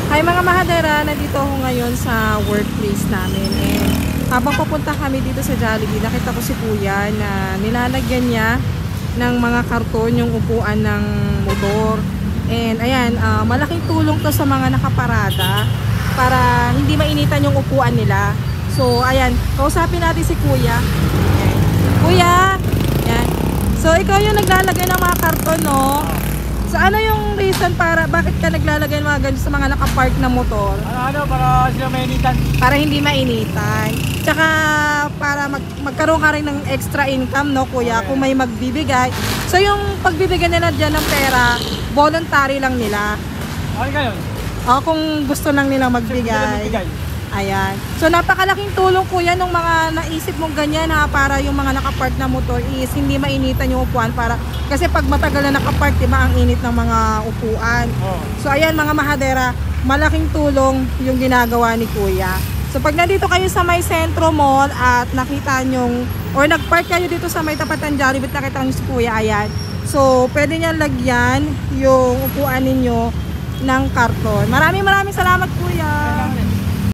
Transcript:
Hi mga mahadera, nandito ako ngayon sa workplace namin, and habang papunta kami dito sa Jollibee, nakita ko si kuya na nilalagyan niya ng mga karton yung upuan ng motor. And ayan, malaking tulong to sa mga nakaparada para hindi mainitan yung upuan nila. So ayan, kausapin natin si kuya. Ayan. Kuya, ayan. So ikaw yung naglalagay ng mga karton, no? So ano yung reason para bakit ka naglalagay ng mga ganito sa mga nakapark na motor? Para sila mainitan. Para hindi mainitan. Tsaka para magkaroon ka rin ng extra income, no kuya, kung may magbibigay. So yung pagbibigay nila dyan ng pera, voluntary lang nila. Okay kayo? O kung gusto lang nilang magbigay. Ayan. So napakalaking tulong kuya nung mga naisip mong ganyan, ha, para yung mga nakapark na motor is hindi mainitan yung upuan, para kasi pag matagal na nakapark, diba, ang init ng mga upuan. Oh. So ayan mga mahadera, malaking tulong yung ginagawa ni kuya. So pag nandito kayo sa may Sentro Mall at nakita nyong or nagpark kayo dito sa may Tapatan Jollibee, nakita nyo si kuya, ayan. So pwede nyan lagyan yung upuan ninyo ng karton. Maraming salamat kuya.